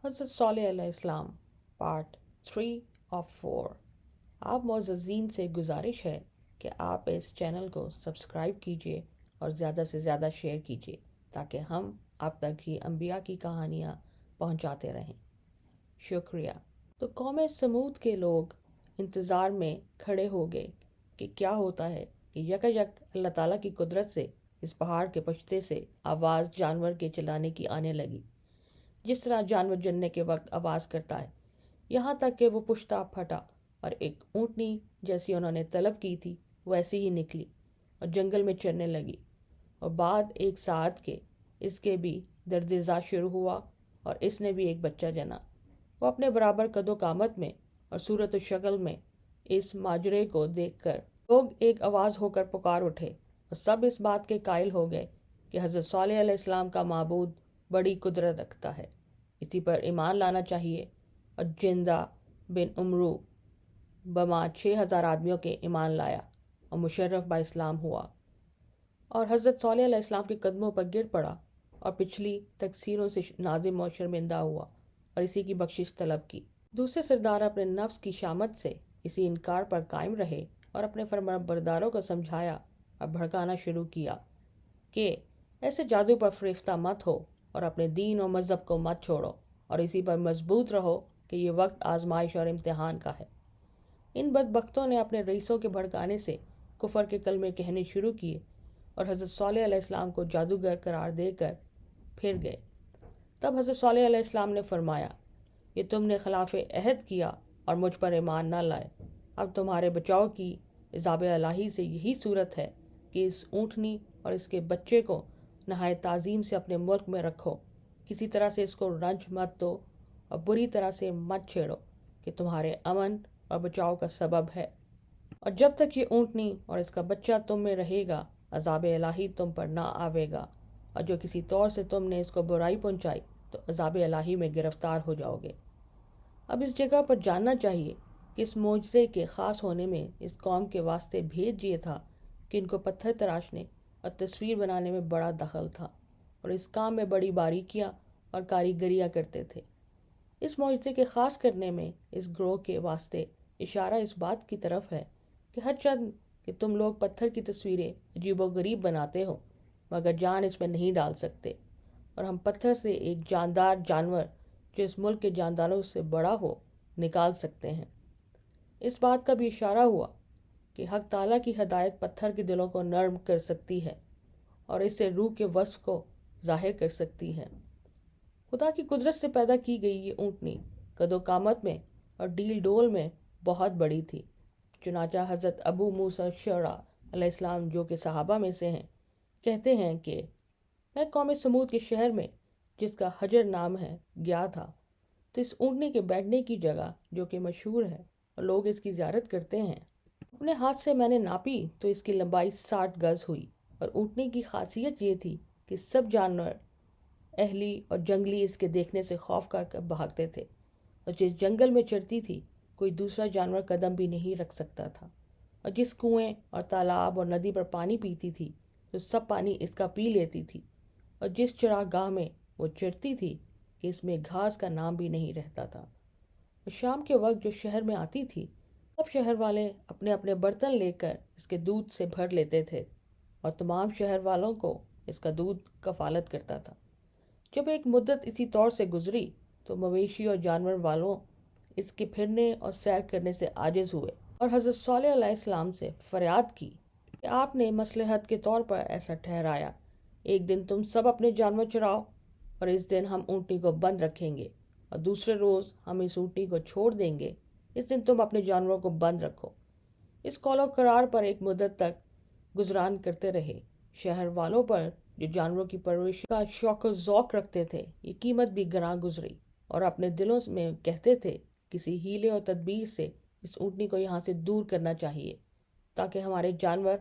حضرت صالح علیہ السلام پارٹ 3 آف 4۔ آپ معززین سے گزارش ہے کہ آپ اس چینل کو سبسکرائب کیجیے اور زیادہ سے زیادہ شیئر کیجیے تاکہ ہم آپ تک یہ انبیاء کی کہانیاں پہنچاتے رہیں۔ شکریہ۔ تو قوم سمود کے لوگ انتظار میں کھڑے ہو گئے کہ کیا ہوتا ہے کہ یکایک اللہ تعالیٰ کی قدرت سے اس پہاڑ کے پشتے سے آواز جانور کے چلانے کی آنے لگی، جس طرح جانور جننے کے وقت آواز کرتا ہے، یہاں تک کہ وہ پشتہ پھٹا اور ایک اونٹنی جیسی انہوں نے طلب کی تھی ویسی ہی نکلی اور جنگل میں چرنے لگی، اور بعد ایک ساعت کے اس کے بھی درد ذات شروع ہوا اور اس نے بھی ایک بچہ جنا۔ وہ اپنے برابر قد و قامت میں اور صورت و شکل میں اس ماجرے کو دیکھ کر لوگ ایک آواز ہو کر پکار اٹھے اور سب اس بات کے قائل ہو گئے کہ حضرت صالح علیہ السلام کا معبود بڑی قدرت رکھتا ہے، اسی پر ایمان لانا چاہیے۔ اور جندہ بن عمرو بما 6000 آدمیوں کے ایمان لایا اور مشرف با اسلام ہوا، اور حضرت صالح علیہ السلام کے قدموں پر گر پڑا اور پچھلی تقصیروں سے نادم و شرمندہ ہوا اور اسی کی بخشش طلب کی۔ دوسرے سردار اپنے نفس کی شامت سے اسی انکار پر قائم رہے اور اپنے فرمانبرداروں کو سمجھایا اور بھڑکانا شروع کیا کہ ایسے جادو پر فریفتہ مت ہو اور اپنے دین و مذہب کو مت چھوڑو اور اسی پر مضبوط رہو کہ یہ وقت آزمائش اور امتحان کا ہے۔ ان بدبختوں نے اپنے رئیسوں کے بھڑکانے سے کفر کے کلمے کہنے شروع کیے اور حضرت صالح علیہ السلام کو جادوگر قرار دے کر پھر گئے۔ تب حضرت صالح علیہ السلام نے فرمایا، یہ تم نے خلاف عہد کیا اور مجھ پر ایمان نہ لائے۔ اب تمہارے بچاؤ کی عذاب الہی سے یہی صورت ہے کہ اس اونٹنی اور اس کے بچے کو نہایت تعظیم سے اپنے ملک میں رکھو، کسی طرح سے اس کو رنج مت دو اور بری طرح سے مت چھیڑو کہ تمہارے امن اور بچاؤ کا سبب ہے، اور جب تک یہ اونٹنی اور اس کا بچہ تم میں رہے گا عذاب الہی تم پر نہ آوے گا، اور جو کسی طور سے تم نے اس کو برائی پہنچائی تو عذاب الہی میں گرفتار ہو جاؤ گے۔ اب اس جگہ پر جاننا چاہیے کہ اس معجزے کے خاص ہونے میں اس قوم کے واسطے بھید یہ تھا کہ ان کو پتھر تراشنے اور تصویر بنانے میں بڑا دخل تھا اور اس کام میں بڑی باریکیاں اور کاریگریاں کرتے تھے۔ اس معجزے کے خاص کرنے میں اس گروہ کے واسطے اشارہ اس بات کی طرف ہے کہ ہر چند کہ تم لوگ پتھر کی تصویریں عجیب و غریب بناتے ہو مگر جان اس میں نہیں ڈال سکتے، اور ہم پتھر سے ایک جاندار جانور جو اس ملک کے جانداروں سے بڑا ہو نکال سکتے ہیں۔ اس بات کا بھی اشارہ ہوا کہ حق تعالیٰ کی ہدایت پتھر کے دلوں کو نرم کر سکتی ہے اور اس سے روح کے وصف کو ظاہر کر سکتی ہے۔ خدا کی قدرت سے پیدا کی گئی یہ اونٹنی قد و قامت میں اور ڈیل ڈول میں بہت بڑی تھی، چنانچہ حضرت ابو موسیٰ شعریٰ علیہ السلام جو کہ صحابہ میں سے ہیں کہتے ہیں کہ میں قوم سمود کے شہر میں جس کا حجر نام ہے گیا تھا، تو اس اونٹنی کے بیٹھنے کی جگہ جو کہ مشہور ہے اور لوگ اس کی زیارت کرتے ہیں، اپنے ہاتھ سے میں نے ناپی تو اس کی لمبائی 60 گز ہوئی، اور اونٹنی کی خاصیت یہ تھی کہ سب جانور اہلی اور جنگلی اس کے دیکھنے سے خوف کر بھاگتے تھے، اور جس جنگل میں چرتی تھی کوئی دوسرا جانور قدم بھی نہیں رکھ سکتا تھا، اور جس کنویں اور تالاب اور ندی پر پانی پیتی تھی تو سب پانی اس کا پی لیتی تھی، اور جس چراغ گاہ میں وہ چرتی تھی کہ اس میں گھاس کا نام بھی نہیں رہتا تھا۔ اور شام کے وقت جو شہر میں آتی تھی سب شہر والے اپنے اپنے برتن لے کر اس کے دودھ سے بھر لیتے تھے، اور تمام شہر والوں کو اس کا دودھ کفالت کرتا تھا۔ جب ایک مدت اسی طور سے گزری تو مویشی اور جانور والوں اس کے پھرنے اور سیر کرنے سے عاجز ہوئے اور حضرت صالح علیہ السلام سے فریاد کی کہ آپ نے مصلحت کے طور پر ایسا ٹھہرایا، ایک دن تم سب اپنے جانور چراؤ اور اس دن ہم اونٹنی کو بند رکھیں گے، اور دوسرے روز ہم اس اونٹنی کو چھوڑ دیں گے، اس دن تم اپنے جانوروں کو بند رکھو۔ اس قول و قرار پر ایک مدت تک گزران کرتے رہے۔ شہر والوں پر جو جانوروں کی پرورش کا شوق و ذوق رکھتے تھے یہ قیمت بھی گراں گزری، اور اپنے دلوں میں کہتے تھے کسی ہیلے اور تدبیر سے اس اونٹنی کو یہاں سے دور کرنا چاہیے تاکہ ہمارے جانور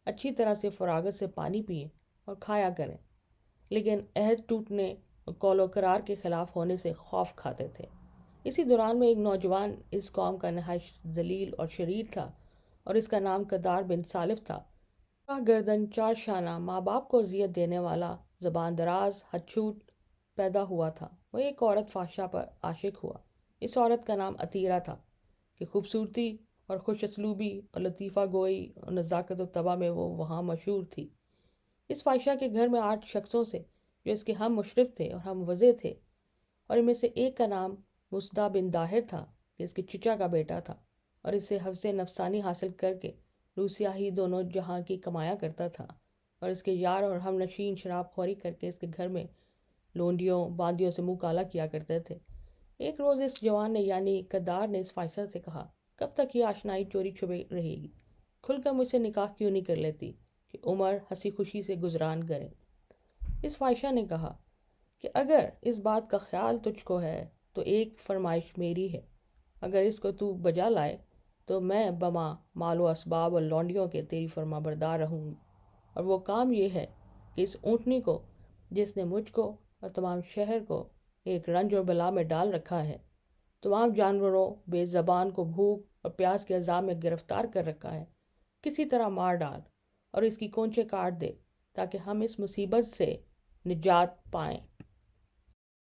اچھی طرح سے فراغت سے پانی پئیں اور کھایا کریں، لیکن عہد ٹوٹنے اور قول و قرار کے خلاف ہونے سے خوف کھاتے تھے۔ اسی دوران میں ایک نوجوان اس قوم کا نہایت ذلیل اور شریر تھا اور اس کا نام قدار بن سالف تھا۔ گردن 4 شانہ، ماں باپ کو اذیت دینے والا، زبان دراز، ہتھچوٹ پیدا ہوا تھا۔ وہ ایک عورت فحشہ پر عاشق ہوا۔ اس عورت کا نام عطیرہ تھا کہ خوبصورتی اور خوش اسلوبی اور لطیفہ گوئی اور نزاکت و طبع میں وہ وہاں مشہور تھی۔ اس فحشہ کے گھر میں 8 شخصوں سے جو اس کے ہم مشرف تھے اور ہم وضع تھے، اور ان میں سے ایک کا نام مصدع بن داہر تھا کہ اس کے چچا کا بیٹا تھا، اور اسے حفظ نفسانی حاصل کر کے روسیاہی دونوں جہاں کی کمایا کرتا تھا، اور اس کے یار اور ہم نشین شراب خوری کر کے اس کے گھر میں لونڈیوں باندیوں سے منہ کالا کیا کرتے تھے۔ ایک روز اس جوان نے یعنی کدار نے اس فحشہ سے کہا، کب تک یہ آشنائی چوری چھپے رہے گی؟ کھل کر مجھ سے نکاح کیوں نہیں کر لیتی کہ عمر ہنسی خوشی سے گزران کرے؟ اس فحشہ نے کہا کہ اگر اس بات کا خیال تجھ کو ہے تو ایک فرمائش میری ہے، اگر اس کو تو بجا لائے تو میں بما مال و اسباب اور لونڈیوں کے تیری فرما بردار رہوں گی، اور وہ کام یہ ہے کہ اس اونٹنی کو جس نے مجھ کو اور تمام شہر کو ایک رنج اور بلا میں ڈال رکھا ہے، تمام جانوروں بے زبان کو بھوک اور پیاس کے عذاب میں گرفتار کر رکھا ہے، کسی طرح مار ڈال اور اس کی کونچے کاٹ دے تاکہ ہم اس مصیبت سے نجات پائیں۔